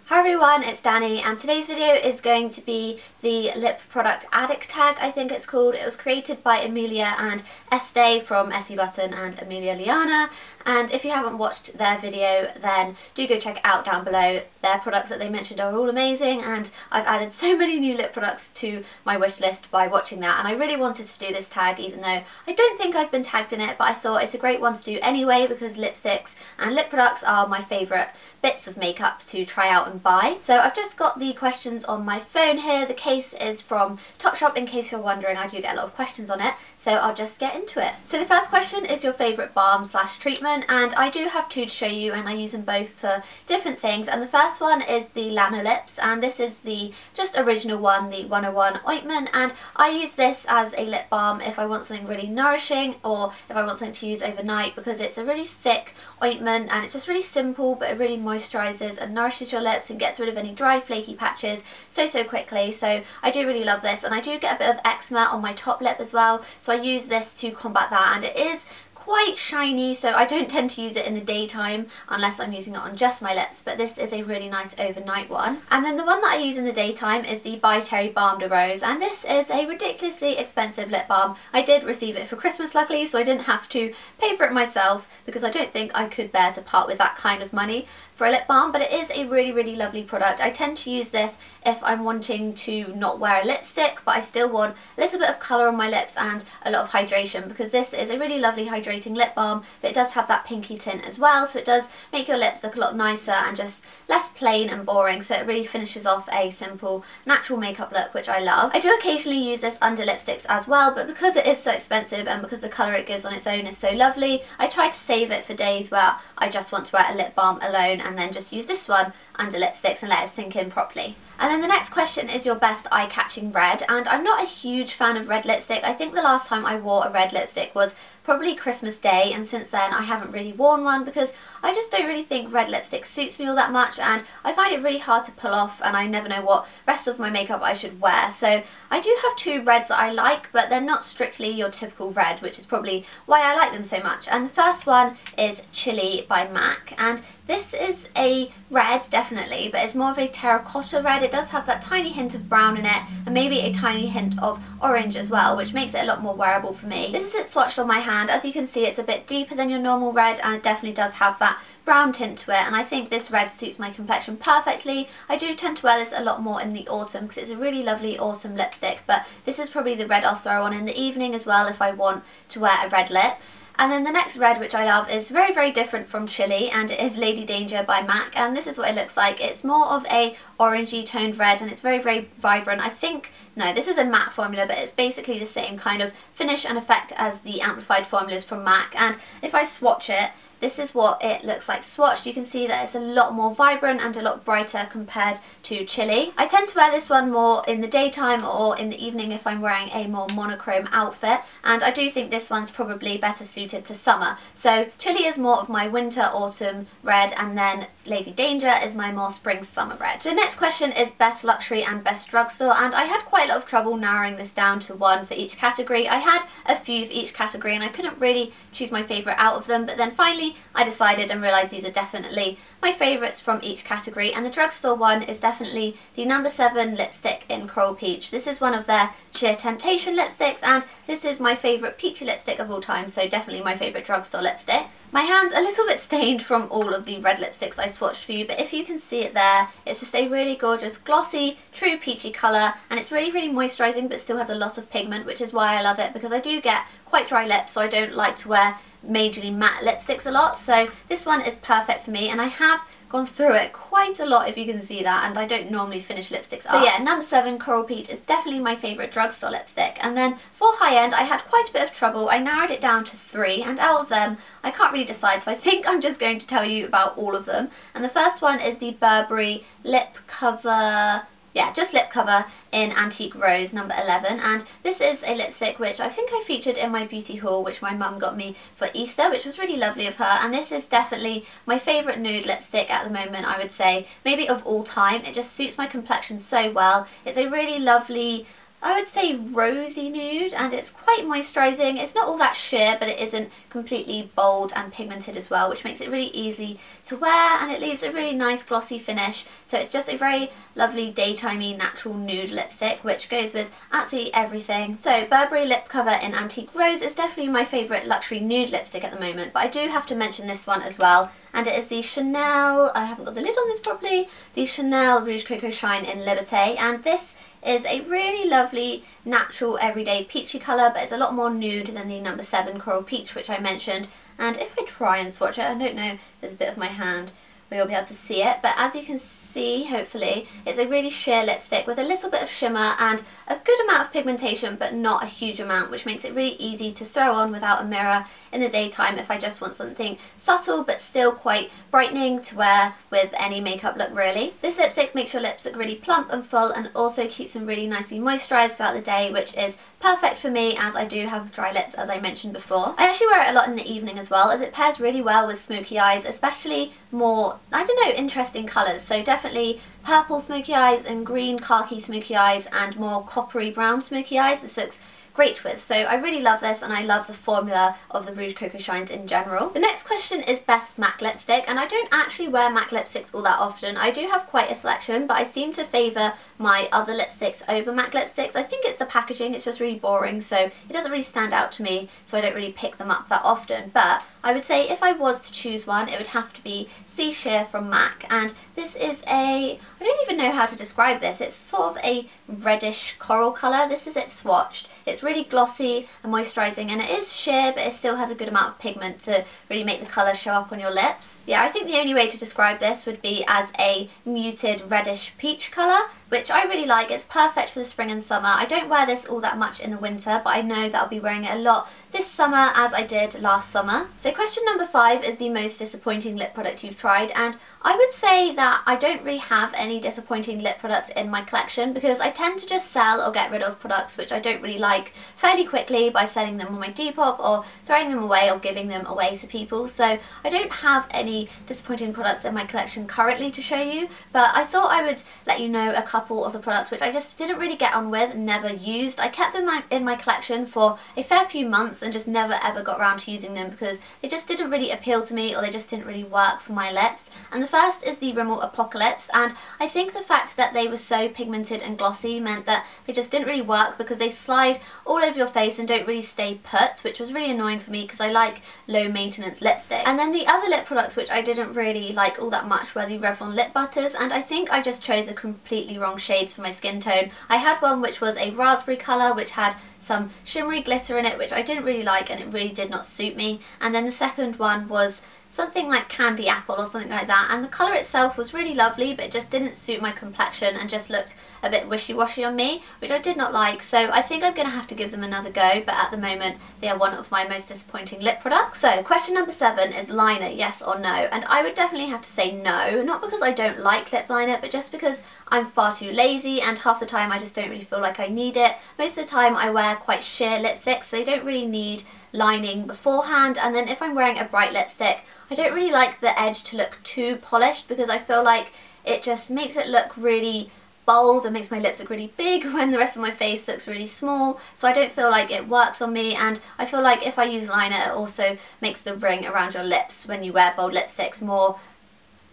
Hi everyone, it's Danny and today's video is going to be the lip product Addict tag, I think it's called. It was created by Amelia and Estee from Essie Button and Amelia Liana, and if you haven't watched their video then do go check it out down below. Their products that they mentioned are all amazing and I've added so many new lip products to my wish list by watching that, and I really wanted to do this tag even though I don't think I've been tagged in it, but I thought it's a great one to do anyway because lipsticks and lip products are my favourite bits of makeup to try out and buy. So I've just got the questions on my phone here. The case is from Topshop in case you're wondering. I do get a lot of questions on it, so I'll just get into it. So the first question is your favourite balm slash treatment, and I do have two to show you and I use them both for different things. And the first one is the Lanolips, and this is the just original one, the 101 ointment, and I use this as a lip balm if I want something really nourishing or if I want something to use overnight, because it's a really thick ointment and it's just really simple, but it really moisturises and nourishes your lips and gets rid of any dry flaky patches so quickly. So I do really love this, and I do get a bit of eczema on my top lip as well, so I use this to combat that, and it is quite shiny, so I don't tend to use it in the daytime unless I'm using it on just my lips, but this is a really nice overnight one. And then the one that I use in the daytime is the By Terry Balm de Rose, and this is a ridiculously expensive lip balm. I did receive it for Christmas luckily, so I didn't have to pay for it myself because I don't think I could bear to part with that kind of money for a lip balm, but it is a really lovely product. I tend to use this if I'm wanting to not wear a lipstick but I still want a little bit of colour on my lips and a lot of hydration, because this is a really lovely hydrating lip balm, but it does have that pinky tint as well, so it does make your lips look a lot nicer and just less plain and boring, so it really finishes off a simple natural makeup look, which I love. I do occasionally use this under lipsticks as well, but because it is so expensive and because the colour it gives on its own is so lovely, I try to save it for days where I just want to wear a lip balm alone and then just use this one under lipsticks and let it sink in properly. And then the next question is your best eye-catching red, and I'm not a huge fan of red lipstick. I think the last time I wore a red lipstick was probably Christmas Day, and since then I haven't really worn one because I just don't really think red lipstick suits me all that much, and I find it really hard to pull off and I never know what rest of my makeup I should wear. So I do have two reds that I like, but they're not strictly your typical red, which is probably why I like them so much. And the first one is Chili by MAC, and this is a red definitely, but it's more of a terracotta red. It does have that tiny hint of brown in it and maybe a tiny hint of orange as well, which makes it a lot more wearable for me. This is it swatched on my hand. As you can see, it's a bit deeper than your normal red and it definitely does have that brown tint to it, and I think this red suits my complexion perfectly. I do tend to wear this a lot more in the autumn because it's a really lovely autumn lipstick, but this is probably the red I'll throw on in the evening as well if I want to wear a red lip. And then the next red, which I love, is very different from Chili, and it is Lady Danger by MAC, and this is what it looks like. It's more of a orangey toned red and it's very vibrant. I think, no, this is a matte formula, but it's basically the same kind of finish and effect as the amplified formulas from MAC, and if I swatch it, this is what it looks like swatched. You can see that it's a lot more vibrant and a lot brighter compared to Chili. I tend to wear this one more in the daytime or in the evening if I'm wearing a more monochrome outfit, and I do think this one's probably better suited to summer. So Chili is more of my winter autumn red, and then Lady Danger is my more spring summer red. So the next question is best luxury and best drugstore, and I had quite a lot of trouble narrowing this down to one for each category. I had a few for each category and I couldn't really choose my favourite out of them, but then finally I decided and realised these are definitely my favourites from each category, and the drugstore one is definitely the number 7 lipstick in Coral Peach. This is one of their Sheer Temptation lipsticks, and this is my favourite peachy lipstick of all time, so definitely my favourite drugstore lipstick. My hand's a little bit stained from all of the red lipsticks I swatched for you, but if you can see it there, it's just a really gorgeous glossy, true peachy colour, and it's really moisturising but still has a lot of pigment, which is why I love it, because I do get quite dry lips, so I don't like to wear majorly matte lipsticks a lot, so this one is perfect for me, and I have gone through it quite a lot if you can see that, and I don't normally finish lipsticks up. So yeah, number 7 Coral Peach is definitely my favourite drugstore lipstick. And then for high end I had quite a bit of trouble. I narrowed it down to 3, and out of them I can't really decide, so I think I'm just going to tell you about all of them. And the first one is the Burberry lip cover, yeah, just lip cover in Antique Rose number 11, and this is a lipstick which I think I featured in my beauty haul, which my mum got me for Easter, which was really lovely of her, and this is definitely my favourite nude lipstick at the moment, I would say, maybe of all time. It just suits my complexion so well. It's a really lovely I would say rosy nude, and it's quite moisturising. It's not all that sheer, but it isn't completely bold and pigmented as well, which makes it really easy to wear, and it leaves a really nice glossy finish. So it's just a very lovely daytimey natural nude lipstick, which goes with absolutely everything. So Burberry Lip Cover in Antique Rose is definitely my favourite luxury nude lipstick at the moment, but I do have to mention this one as well, and it is the Chanel, I haven't got the lid on this properly, the Chanel Rouge Coco Shine in Liberte, and this is a really lovely natural everyday peachy colour, but it's a lot more nude than the number 7 Coral Peach, which I mentioned. And if I try and swatch it, I don't know, there's a bit of my hand where you'll be able to see it, but as you can see, hopefully, it's a really sheer lipstick with a little bit of shimmer and a good amount of pigmentation, but not a huge amount, which makes it really easy to throw on without a mirror in the daytime if I just want something subtle but still quite brightening to wear with any makeup look really. This lipstick makes your lips look really plump and full, and also keeps them really nicely moisturised throughout the day, which is perfect for me as I do have dry lips, as I mentioned before. I actually wear it a lot in the evening as well, as it pairs really well with smoky eyes, especially more, I don't know, interesting colours. So definitely purple smoky eyes and green khaki smoky eyes and more coppery brown smoky eyes. This looks great with. So I really love this, and I love the formula of the Rouge Coco Shines in general. The next question is best MAC lipstick, and I don't actually wear MAC lipsticks all that often. I do have quite a selection, but I seem to favour my other lipsticks over MAC lipsticks. I think it's the packaging, it's just really boring, so it doesn't really stand out to me, so I don't really pick them up that often. But I would say if I was to choose one, it would have to be Sea Sheer from MAC, and this is a, I don't even know how to describe this, it's sort of a reddish coral colour. This is it swatched. It's really glossy and moisturising, and it is sheer, but it still has a good amount of pigment to really make the colour show up on your lips. Yeah, I think the only way to describe this would be as a muted reddish peach colour, which I really like. It's perfect for the spring and summer. I don't wear this all that much in the winter, but I know that I'll be wearing it a lot this summer as I did last summer. So question number 5 is the most disappointing lip product you've tried, and I would say that I don't really have any disappointing lip products in my collection, because I tend to just sell or get rid of products which I don't really like fairly quickly by selling them on my Depop or throwing them away or giving them away to people. So I don't have any disappointing products in my collection currently to show you, but I thought I would let you know a couple of the products which I just didn't really get on with and never used. I kept them in my collection for a fair few months and just never ever got around to using them because they just didn't really appeal to me, or they just didn't really work for my lips. And the first is the Rimmel Apocalips, and I think the fact that they were so pigmented and glossy meant that they just didn't really work because they slide all over your face and don't really stay put, which was really annoying for me because I like low maintenance lipsticks. And then the other lip products which I didn't really like all that much were the Revlon lip butters, and I think I just chose a completely wrong shades for my skin tone. I had one which was a raspberry colour which had some shimmery glitter in it, which I didn't really like, and it really did not suit me. And then the second one was something like candy apple or something like that, and the colour itself was really lovely, but it just didn't suit my complexion and just looked a bit wishy-washy on me, which I did not like. So I think I'm going to have to give them another go, but at the moment they are one of my most disappointing lip products. So question number 7 is liner, yes or no? And I would definitely have to say no, not because I don't like lip liner, but just because I'm far too lazy, and half the time I just don't really feel like I need it. Most of the time I wear quite sheer lipsticks, so they don't really need lining beforehand. And then if I'm wearing a bright lipstick, I don't really like the edge to look too polished because I feel like it just makes it look really bold and makes my lips look really big when the rest of my face looks really small. So I don't feel like it works on me, and I feel like if I use liner it also makes the ring around your lips when you wear bold lipsticks more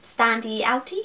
standy outy.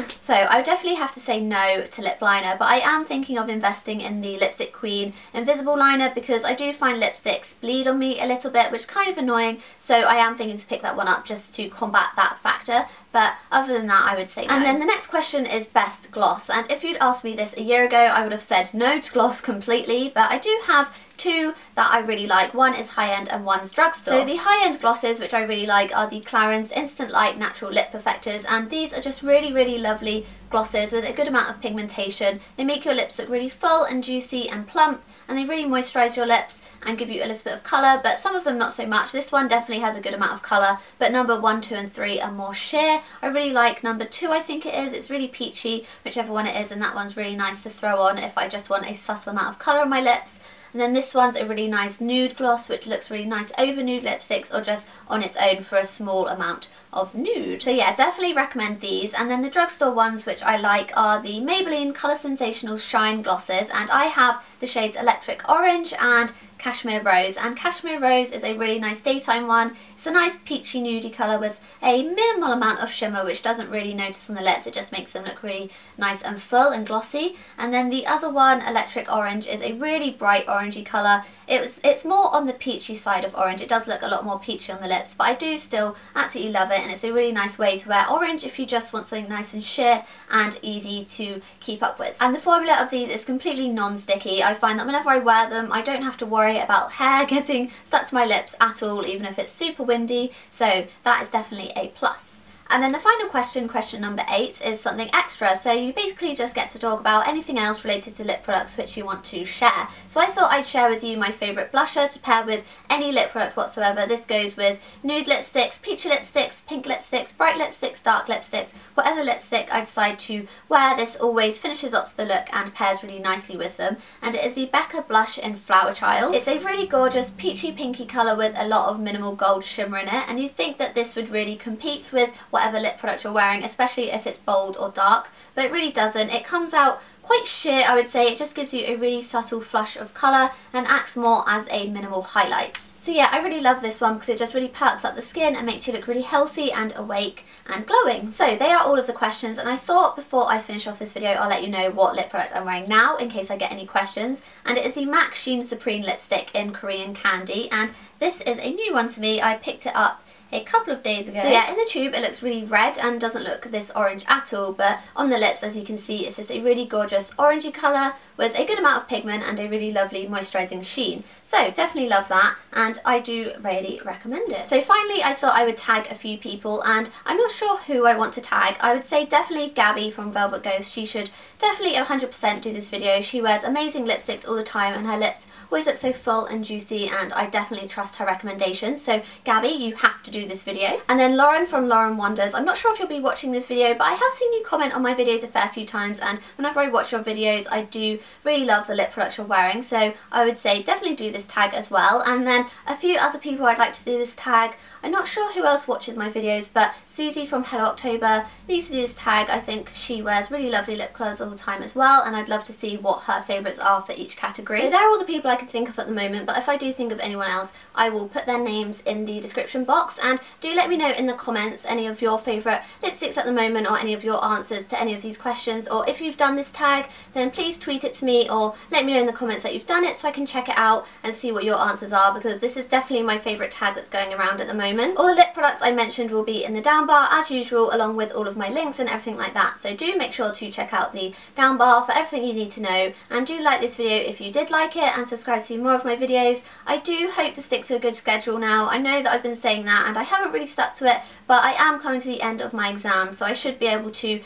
So I would definitely have to say no to lip liner, but I am thinking of investing in the Lipstick Queen Invisible Liner because I do find lipsticks bleed on me a little bit, which is kind of annoying, so I am thinking to pick that one up just to combat that factor. But other than that, I would say no. And then the next question is best gloss, and if you'd asked me this a year ago I would have said no to gloss completely, but I do have two that I really like. One is high-end and one's drugstore. So the high-end glosses which I really like are the Clarins Instant Light Natural Lip Perfectors, and these are just really lovely glosses with a good amount of pigmentation. They make your lips look really full and juicy and plump, and they really moisturise your lips and give you a little bit of colour, but some of them not so much. This one definitely has a good amount of colour, but number 1, 2 and 3 are more sheer. I really like number 2, I think it is. It's really peachy, whichever one it is, and that one's really nice to throw on if I just want a subtle amount of colour on my lips. And then this one's a really nice nude gloss, which looks really nice over nude lipsticks or just on its own for a small amount of nude. So yeah, definitely recommend these. And then the drugstore ones which I like are the Maybelline Colorsensational Shine Glosses, and I have the shades Electric Orange and Cashmere Rose, and Cashmere Rose is a really nice daytime one. It's a nice peachy nudie colour with a minimal amount of shimmer, which doesn't really notice on the lips. It just makes them look really nice and full and glossy. And then the other one, Electric Orange, is a really bright orangey colour. It's more on the peachy side of orange. It does look a lot more peachy on the lips, but I do still absolutely love it, and it's a really nice way to wear orange if you just want something nice and sheer and easy to keep up with. And the formula of these is completely non-sticky. I find that whenever I wear them, I don't have to worry about hair getting stuck to my lips at all, even if it's super windy, so that is definitely a plus. And then the final question, question number 8, is something extra. So you basically just get to talk about anything else related to lip products which you want to share. So I thought I'd share with you my favourite blusher to pair with any lip product whatsoever. This goes with nude lipsticks, peachy lipsticks, pink lipsticks, bright lipsticks, dark lipsticks, whatever lipstick I decide to wear. This always finishes off the look and pairs really nicely with them. And it is the Becca blush in Flowerchild. It's a really gorgeous peachy pinky colour with a lot of minimal gold shimmer in it, and you'd think that this would really compete with whatever lip product you're wearing, especially if it's bold or dark, but it really doesn't. It comes out quite sheer, I would say. It just gives you a really subtle flush of colour and acts more as a minimal highlight. So yeah, I really love this one because it just really perks up the skin and makes you look really healthy and awake and glowing. So they are all of the questions, and I thought before I finish off this video I'll let you know what lip product I'm wearing now in case I get any questions. And it is the MAC Sheen Supreme lipstick in Korean Candy, and this is a new one to me. I picked it up a couple of days ago. So yeah, in the tube it looks really red and doesn't look this orange at all, but on the lips, as you can see, it's just a really gorgeous orangey colour with a good amount of pigment and a really lovely moisturising sheen. So definitely love that, and I do really recommend it. So finally I thought I would tag a few people, and I'm not sure who I want to tag. I would say definitely Gabby from Velvet Ghost. She should definitely 100% do this video. She wears amazing lipsticks all the time and her lips always look so full and juicy, and I definitely trust her recommendations. So Gabby, you have to do this video. And then Lauren from Lauren Wonders. I'm not sure if you'll be watching this video, but I have seen you comment on my videos a fair few times, and whenever I watch your videos I do really love the lip products you're wearing, so I would say definitely do this tag as well. And then a few other people I'd like to do this tag. I'm not sure who else watches my videos, but Susie from Hello October needs to do this tag. I think she wears really lovely lip colours all the time as well, and I'd love to see what her favourites are for each category. So they're all the people I can think of at the moment, but if I do think of anyone else I will put their names in the description box. And do let me know in the comments any of your favourite lipsticks at the moment, or any of your answers to any of these questions, or if you've done this tag then please tweet it to me or let me know in the comments that you've done it so I can check it out and see what your answers are, because this is definitely my favourite tag that's going around at the moment. All the lip products I mentioned will be in the down bar as usual, along with all of my links and everything like that, so do make sure to check out the down bar for everything you need to know, and do like this video if you did like it and subscribe to see more of my videos. I do hope to stick to a good schedule now. I know that I've been saying that and I haven't really stuck to it, but I am coming to the end of my exam, so I should be able to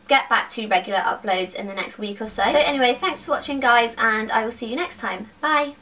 get back to regular uploads in the next week or so. So anyway, thanks for watching guys, and I will see you next time. Bye!